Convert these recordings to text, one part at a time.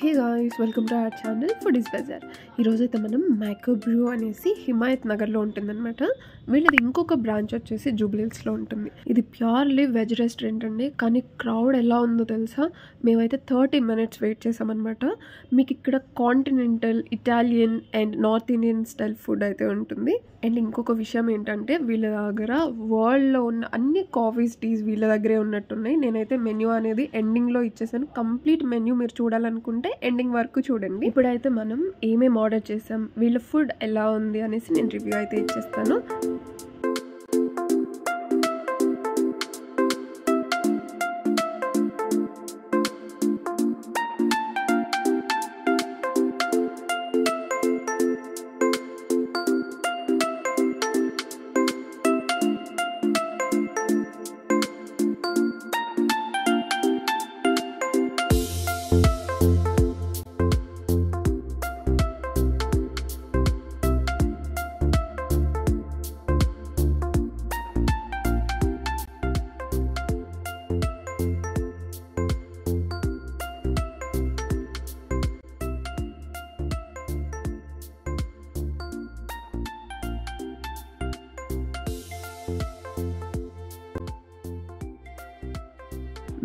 Hey guys, welcome to our channel foodies bazaar. ఈరోజైతే మనం మైక్రోబ్రూ అనేసి హిమాయత్ నగర్లో ఉంటుందన్నమాట. వీళ్ళది ఇంకొక బ్రాంచ్ వచ్చేసి జూబ్లీహిల్స్లో ఉంటుంది. ఇది ప్యూర్లీ వెజ్ రెస్టారెంట్ అండి. కానీ క్రౌడ్ ఎలా ఉందో తెలుసా? మేమైతే 30 minutes వెయిట్ చేసామన్నమాట. మీకు ఇక్కడ continental, Italian and north Indian style food అయితే ఉంటుంది. అండ్ ఇంకొక విషయం ఏంటంటే వీళ్ళ దగ్గర వరల్డ్లో ఉన్న అన్ని కాఫీస్, టీస్ వీళ్ళ దగ్గరే ఉన్నట్టున్నాయి. నేనైతే మెన్యూ అనేది ఎండింగ్లో ఇచ్చేసాను. కంప్లీట్ మెన్యూ మీరు చూడాలనుకుంటే ఎండింగ్ వరకు చూడండి. ఇప్పుడైతే మనం ఏమేమి ఆర్డర్ చేసాం, వీళ్ళ ఫుడ్ ఎలా ఉంది అనేసి నేను రివ్యూ అయితే ఇచ్చేస్తాను.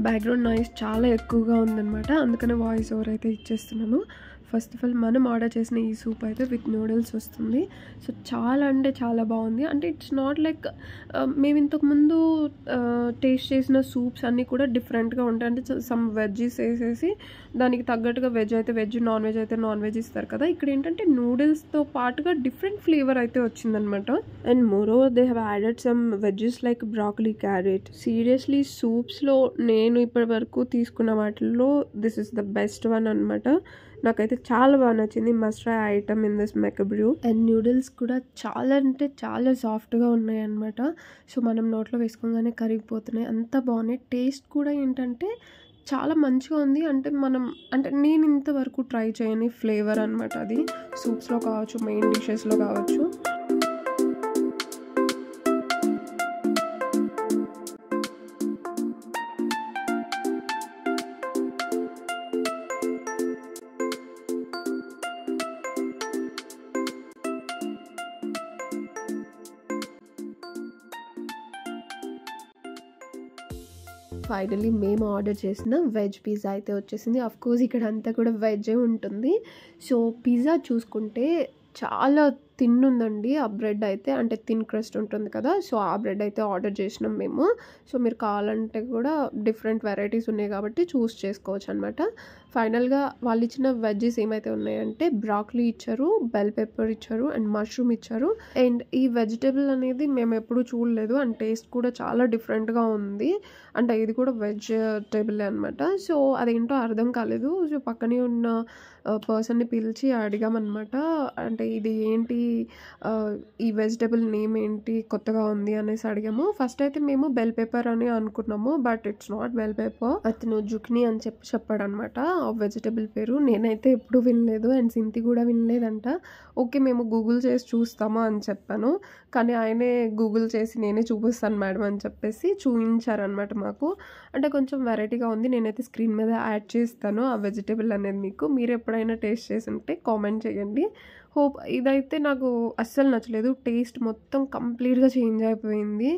బ్యాక్గ్రౌండ్ నాయిస్ చాలా ఎక్కువగా ఉందన్నమాట, అందుకనే వాయిస్ ఓవర్ అయితే ఇచ్చేస్తున్నాను. ఫస్ట్ ఆఫ్ ఆల్ మనం ఆర్డర్ చేసిన ఈ సూప్ అయితే విత్ నూడిల్స్ వస్తుంది. సో చాలా అంటే చాలా బాగుంది. అంటే ఇట్స్ నాట్ లైక్ మేము ఇంతకుముందు టేస్ట్ చేసిన సూప్స్ అన్నీ కూడా డిఫరెంట్గా ఉంటాయి. అంటే సమ్ వెజ్జీస్ వేసేసి దానికి తగ్గట్టుగా వెజ్ అయితే వెజ్, నాన్ వెజ్ అయితే నాన్ వెజ్ ఇస్తారు కదా. ఇక్కడ ఏంటంటే నూడిల్స్తో పాటుగా డిఫరెంట్ ఫ్లేవర్ అయితే వచ్చిందనమాట. And moreover they have added some veggies like broccoli, carrot. Seriously సూప్స్లో నేను ఇప్పటి వరకు తీసుకున్న వాటిల్లో this is the best one అనమాట. నాకైతే చాలా బాగా నచ్చింది. Must try item in this microbrew. And noodles కూడా చాలా అంటే చాలా సాఫ్ట్గా ఉన్నాయి అనమాట. సో మనం నోట్లో వేసుకోగానే కరిగిపోతున్నాయి, అంత బాగున్నాయి. టేస్ట్ కూడా ఏంటంటే చాలా మంచిగా ఉంది. అంటే నేను ఇంతవరకు ట్రై చేయని ఫ్లేవర్ అనమాట అది. సూప్స్లో కావచ్చు, మెయిన్ డిషెస్లో కావచ్చు. ఫైనలీ మేము ఆర్డర్ చేసిన వెజ్ పిజ్జా అయితే వచ్చేసింది. అఫ్కోర్స్ ఇక్కడ అంతా కూడా వెజ్జే ఉంటుంది. సో పిజ్జా చూసుకుంటే చాలా థిన్ ఉందండి. ఆ బ్రెడ్ అయితే అంటే థిన్ క్రస్ట్ ఉంటుంది కదా, సో ఆ బ్రెడ్ అయితే ఆర్డర్ చేసినాం మేము. సో మీరు కావాలంటే కూడా డిఫరెంట్ వెరైటీస్ ఉన్నాయి కాబట్టి చూస్ చేసుకోవచ్చు అనమాట. ఫైనల్గా వాళ్ళు ఇచ్చిన వెజ్జెస్ ఏమైతే ఉన్నాయంటే బ్రాకలీ ఇచ్చారు, బెల్ పెప్పర్ ఇచ్చారు అండ్ మష్రూమ్ ఇచ్చారు. అండ్ ఈ వెజిటేబుల్ అనేది మేము ఎప్పుడూ చూడలేదు అండ్ టేస్ట్ కూడా చాలా డిఫరెంట్గా ఉంది. అంటే ఇది కూడా వెజిటేబుల్ అనమాట. సో అదేంటో అర్థం కాలేదు. సో పక్కనే ఉన్న పర్సన్ని పిలిచి అడిగామన్నమాట. అంటే ఇది ఏంటి, ఈ వెజిటేబుల్ నేమ్ ఏంటి, కొత్తగా ఉంది అనేసి అడిగాము. ఫస్ట్ అయితే మేము బెల్ పెప్పర్ అని అనుకున్నాము, but it's not bell pepper. అతను జుక్ని అని చెప్పాడు అనమాట ఆ వెజిటేబుల్ పేరు. నేనైతే ఎప్పుడు వినలేదు అండ్ సింతి కూడా వినలేదంట. ఓకే మేము గూగుల్ చేసి చూస్తాము అని చెప్పాను, కానీ ఆయనే గూగుల్ చేసి నేనే చూపిస్తాను మేడం అని చెప్పేసి చూపించారనమాట మాకు. అంటే కొంచెం వెరైటీగా ఉంది. నేనైతే స్క్రీన్ మీద యాడ్ చేస్తాను ఆ వెజిటేబుల్ అనేది మీకు. మీరు ఎప్పుడైనా టేస్ట్ చేసి ఉంటే కామెంట్ చేయండి. హోప్. ఇదైతే నాకు అస్సలు నచ్చలేదు. టేస్ట్ మొత్తం కంప్లీట్గా చేంజ్ అయిపోయింది.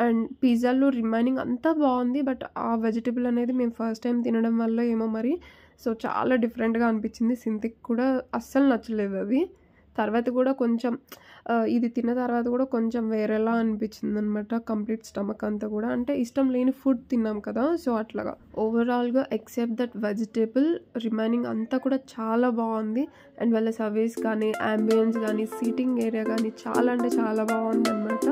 అండ్ పిజ్జాలో రిమైనింగ్ అంతా బాగుంది, బట్ ఆ వెజిటేబుల్ అనేది మేము ఫస్ట్ టైం తినడం వల్ల ఏమో మరి సో చాలా డిఫరెంట్గా అనిపించింది. సింతికి కూడా అస్సలు నచ్చలేదు అది. తర్వాత కూడా కొంచెం ఇది తిన్న తర్వాత కూడా కొంచెం వేరేలా అనిపించింది అనమాట. కంప్లీట్ స్టమక్ అంతా కూడా అంటే ఇష్టం లేని ఫుడ్ తిన్నాం కదా, సో అట్లాగా. ఓవరాల్గా ఎక్సెప్ట్ దట్ వెజిటేబుల్ రిమైనింగ్ అంతా కూడా చాలా బాగుంది. అండ్ వాళ్ళ సర్వీస్ కానీ, అంబియన్స్ కానీ, సీటింగ్ ఏరియా కానీ చాలా అంటే చాలా బాగుంది అనమాట.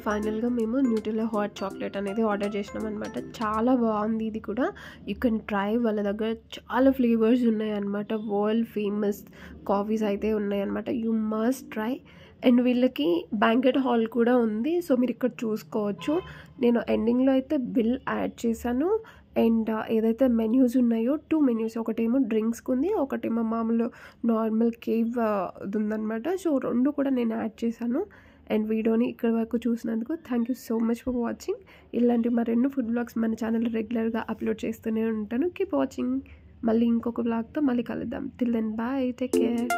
ఫైనల్గా మేము న్యూట్రిలా హాట్ చాక్లెట్ అనేది ఆర్డర్ చేసినాం అనమాట. చాలా బాగుంది ఇది కూడా. You can try. వాళ్ళ దగ్గర చాలా ఫ్లేవర్స్ ఉన్నాయన్నమాట. వరల్డ్ ఫేమస్ కాఫీస్ అయితే ఉన్నాయన్నమాట. You must try. అండ్ వీళ్ళకి బ్యాంకెట్ హాల్ కూడా ఉంది, సో మీరు ఇక్కడ చూసుకోవచ్చు. నేను ఎండింగ్లో అయితే బిల్ యాడ్ చేశాను. అండ్ ఏదైతే మెన్యూస్ ఉన్నాయో 2 మెన్యూస్, ఒకటేమో డ్రింక్స్కి ఉంది, ఒకటేమో మామూలు నార్మల్ కేవ్ ఉందన్నమాట. సో 2 కూడా నేను యాడ్ చేశాను. అండ్ వీడియోని ఇక్కడ వరకు చూసినందుకు thank you so much for watching. ఇలాంటి మరెన్నో ఫుడ్ బ్లాగ్స్ మన ఛానల్లో రెగ్యులర్గా అప్లోడ్ చేస్తూనే ఉంటాను. Keep watching. మళ్ళీ ఇంకొక బ్లాగ్తో మళ్ళీ కలుద్దాం. Till then bye, take care.